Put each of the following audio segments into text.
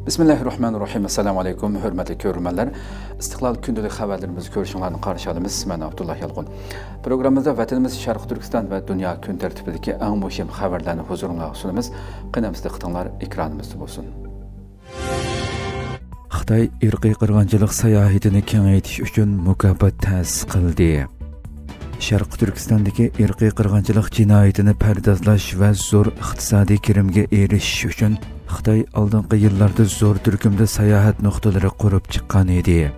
Bismillahirrahmanirrahim. Assalamu alaykum. Hürmetli görürmenler. İstiklal gündəlik xəbərlərimizi görüşünlərini qarşı alımız. Mən Abdullah Yalğun. Programımızda vətənimiz Şərq Türkistan və dünya gün tərtibindəki ən mühim xəbərlərini huzuruna sunumuz. Qınamızda qıtınlar ekranımızda olsun. Xitay irqiy qırğınçılıq səyahətini kengaytish uchun mukofot ta'sis qildi. Şərq Türkistandagi irqiy qırğınçılıq jinoyatini pardozlash va zo'r iqtisodiy kirimga erishish uchun Xitay oldingi yillarda zo'r turkumda sayohat nuqtalari qurib chiqqan edi.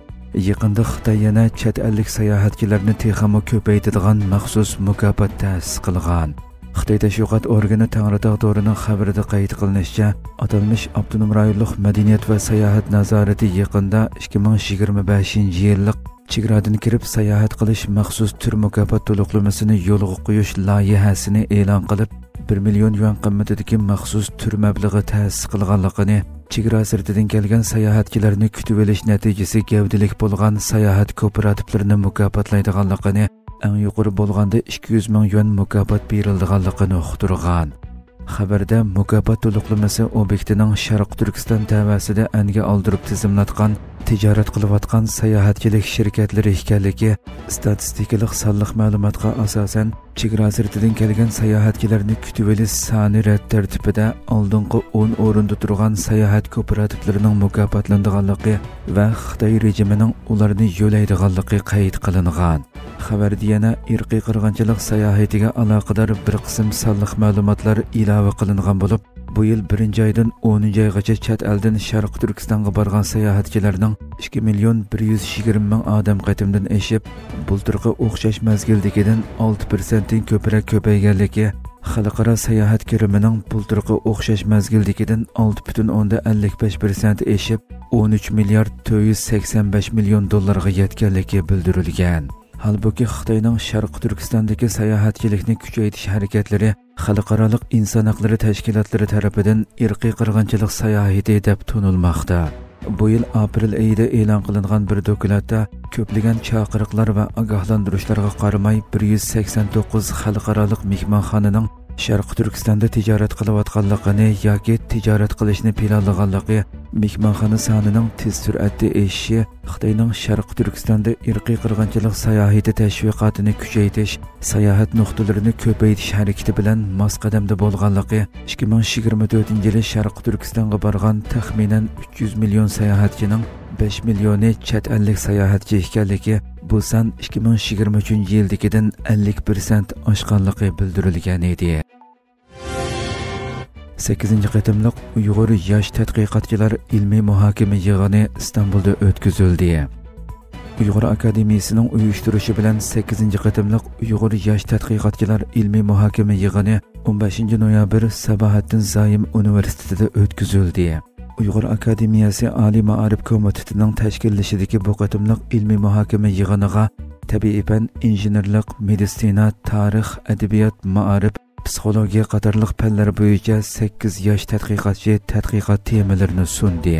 Yaqinda Xitay yana chet ellik sayohatchilarni texmo ko'paytiradigan maxsus mukofot ta'sis qilgan. Xitay tashviqot organi Tangritog' To'rining xabarida qayd qilinishicha, atalmish avtonom rayonlik madaniyat va sayohat nazorati yaqinda 2025-yillik chegaradan kirib sayohat qilish maxsus tur mukofot to'liqlamasini yo'lga qo'yish loyihasini e'lon qilib, 1 million yuan qimmatidagi maxsus tur mablag'i ta'sis qilganligini, chegara sirtidan kelgan sayohatchilarni kutib olish natijasi gavdalik bo'lgan sayohat kooperativlarini mukofotlaydiganligini, eng yuqori bo'lganda 200 ming yuan mukofot berilganligini uqtirgan. Xabarda mukofot to'liqlamasi obyektining Sharq Turkiston tavasida anga oldirib tizimlatgan tijorat qilayotgan sayohatchilik shirkatlari ekanligi, statistikalik sonliq ma'lumotga asosan chegara sirtidan kelgan sayohatchilarni kutib olish soni rad tartibida oldingi 10 o'rinda turgan sayohat kooperativlarining mukofotlanganligi va Xitoy rejimining ularni yo'laydiganligi qayd qilingan. Xabarda yana irqiy qirg'inchilik sayohatiga aloqador bir qism sonliq ma'lumotlar ilova qilingan bo'lib, bu yil 1-oydan 10-oygacha chet eldan Sharq Turkistonga borgan sayohatchilarning 2 million 120 ming odam qatimdan eshib, bulturga o'xshash mazgildagidan 6% dan ko'proq ko'payganligi, xalqaro sayohat kirimining bulturga o'xshash mazgildagidan 6,55% eshib, 13 milliard 485 million dollarga yetganligi bildirilgan. Halbuki Xitoyning Sharq Turkistondagi sayohatchilikni kuchaytirish harakatlari xalqaro inson huquqlari tashkilotlari tomonidan irqiy qirg'inchilik sayohati deb tanilmoqda. Bu yil aprel oyida e'lon qilingan bir dokladda ko'plagan chaqiriqlar va ogohlantirishlarga qaramay 189 xalqaro mehmonxonaning Sharq Turkistonda tijorat qilayotganligini yoki tijorat qilishni planlaganligi, mehmonxona sonining tez sur'atda o'sishi, Xitoyning Sharq Turkistonda irqiy qirg'inchilik sayohati tashviqotini kuchaytirish, sayohat nuqtalarini ko'paytirish harakati bilan mos qadamda bo'lganligi, 2024-yili Sharq Turkistonga borgan taxminan 300 million sayohatchining 5 millioni chet ellik sayohatchi ekanligi, bu son 2023-yildagidan 50% oshganligi bildirilgan edi. 8-qatimliq Uyg'ur yosh tadqiqotchilar ilmiy muhokama yig'ini Istanbulda o'tkazildi. Uyg'ur akademiyasining uyushtirishi bilan 8-qatimliq Uyg'ur yosh tadqiqotchilar ilmiy muhokama yig'ini 15-noyabr Sabahattin Zoim universitetida o'tkazildi. Uyg'ur akademiyasi Oliy ma'arif komitetining tashkillashidagi bu qatimliq ilmiy muhokama yig'iniga tabiiy fan, injenerlik, meditsina, tarix, adabiyot, ma'arif, psixologiya qatorliq fanlar bo'yicha 8 yosh tadqiqotchi tadqiqot temalarini sundi.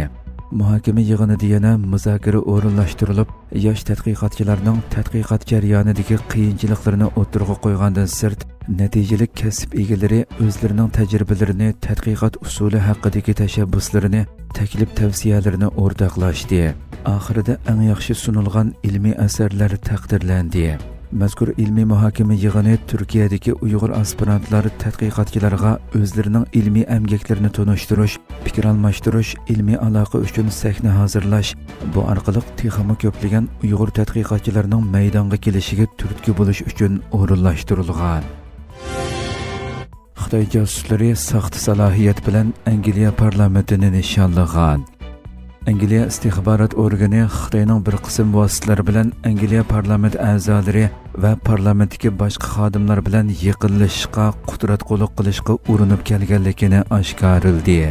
Muhokama yig'inida yana muzokara o'rinlashtirilib, yosh tadqiqotchilarning tadqiqot jarayonidagi qiyinchiliklarini o'tirg'a qo'ygandan sirt, natijali kasb egalari o'zlarining tajribalarini, tadqiqot usuli haqidagi tashabbuslarini, taklif tavsiyalarini o'rtoqlashdi. Oxirida eng yaxshi sunilgan ilmiy asarlar taqdirlandi. Mazkur ilmiy muhokama yig'ini Turkiyadagi Uyg'ur aspirantlar tadqiqotchilarga o'zlarining ilmiy amgaklarini tanishtirish, fikr almashtirish, ilmiy aloqa uchun sahna hozirlash, bu orqali texmo ko'plagan Uyg'ur tadqiqotchilarining maydonga kelishiga turtki bo'lish uchun o'rinlashtirilgan. Xitoy josuslari saxt salohiyat bilan Angliya parlamentini nishonlagan. Angliya istixborot organi Xitoyning bir qism vositalari bilan Angliya parlament a'zolari va parlamentdagi boshqa xodimlar bilan yaqinlashishga, qudrat qo'liq qilishga urinib kelganligini oshkorladi.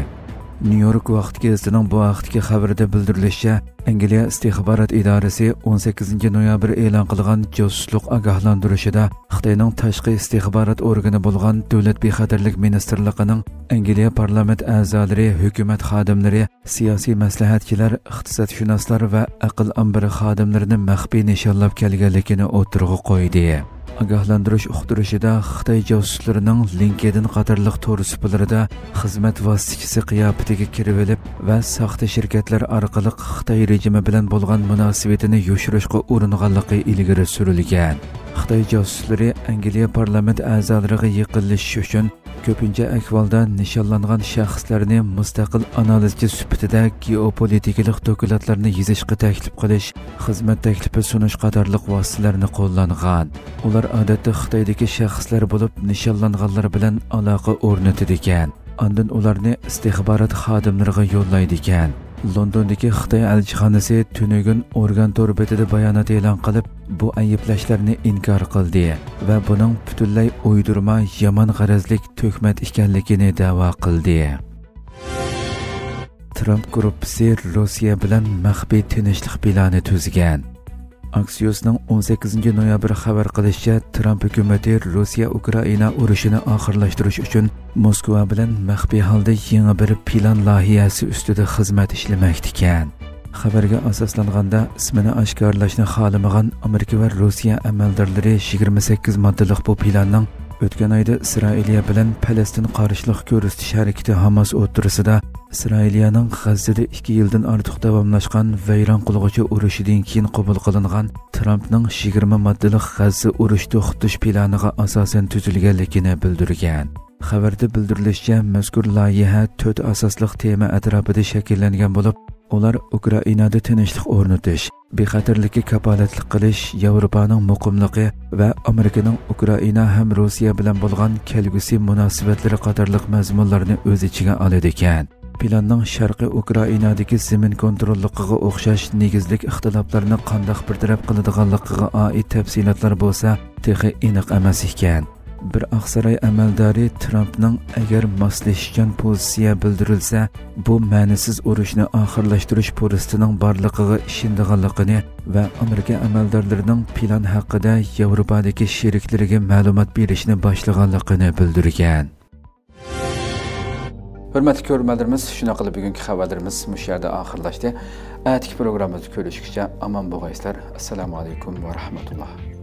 New York vaqti gazetining bu vaqtdagi xabarida bildirilishicha, Angliya istixborot idorasi 18-noyabr e'lon qilgan josuslik ogohlantirishida Xitoyning tashqi istixborot organi bo'lgan Davlat bexatarlik ministrligining Angliya parlament a'zolari, hukumat xodimlari, siyosiy maslahatchilar, iqtisodshunoslar va aql ambiri xodimlarini maxfiy nishonlab kelganligini o'tirg'a qo'ydi. ogohlantirish uqtirishida Xitoy josuslarining LinkedIn qatorliq to'r suplarida xizmat vositachisi qiyofatiga kirib olib va soxta shirkatlar orqali Xitoy rejimi bilan bo'lgan munosabatini yoshirishga uringanligi ilgari surilgan. Xitoy josuslari Angliya parlament a'zolariga yiqilish uchun ko'pincha ahvolda nishonlangan shaxslarni mustaqil analizchi sifatida geopolitikalik dokladlarni yozishga taklif qilish, xizmat taklifi sunish qatorliq vositalarni qo'llangan. Ular odatda Xitoydagi shaxslar bo'lib, nishonlanganlar bilan aloqa o'rnatadi ekan. Ondan ularni istixborot xodimlariga yo'llaydi ekan. Londondagi Xitoy elchixonasi tunugun organ to'rbetida bayonot e'lon qilib, bu ayblashlarni inkor qildi va buning butunlay o'ydirma yomon g'arazlik tuhmat ekanligini da'vo qildi. Trump gruppasi Rossiya bilan maxfiy tinchlik plani tuzgan. Axios'ning 18 noyabr xabar qilishicha, Trump hukumati Rossiya-Ukraina urushini oxirlashtirish uchun Moskva bilan maxfiy holda yangi bir plan loyihasi ustida xizmat ishlamoqda ekan. Xabarga asoslanganda, ismini oshkorlashni xohlamagan Amerika va Rossiya amaldorlari 28 moddalik bu planning o'tgan oyda Isroiliya bilan Falastin qarshilik ko'rsatish harakati Hamas o'rtasida Isroiliyaning G'azzada 2 yildan ortiq davomlashgan vayron qilg'uchi urushidan keyin qabul qilingan Trumpning 20 moddalik G'azza urush to'xtatish planiga asosan tuzilganligini bildirgan. Xabarda bildirilishicha, mazkur loyiha 4 asosli tema atrofida shakllangan bo'lib, ular Ukrainada tinchlik o'rnatish, bexatarlikka kapolatlik qilish, Yevropaning muqimligi va Amerikaning Ukraina ham Rossiya bilan bo'lgan kelgusi munosabatlari qatorliq mazmunlarni o'z ichiga oladi ekan. Planning sharqiy Ukrainadagi zamin kontrolligiga o'xshash negizlik ixtiloflarni qanday bartaraf qiladiganligiga oid tafsilotlar bo'lsa, texi aniq emas ekan. Bir Oqsaroy amaldori Trumpning agar moslashgan pozitsiya bildirilsa, bu ma'nisiz urushni oxirlashtirish fursatining borligiga ishonganligini va Amerika amaldorlarining plan haqida Yevropadagi sheriklariga ma'lumot berishni boshlaganligini bildirgan. Hurmatli ko'ruvchilarimiz, shuna qilib bugungi xabarlarimiz mush yerda oxirlashdi. Atigi programmamizni ko'rishguncha omon bo'linglar. Assalomu alaykum va rahmatulloh.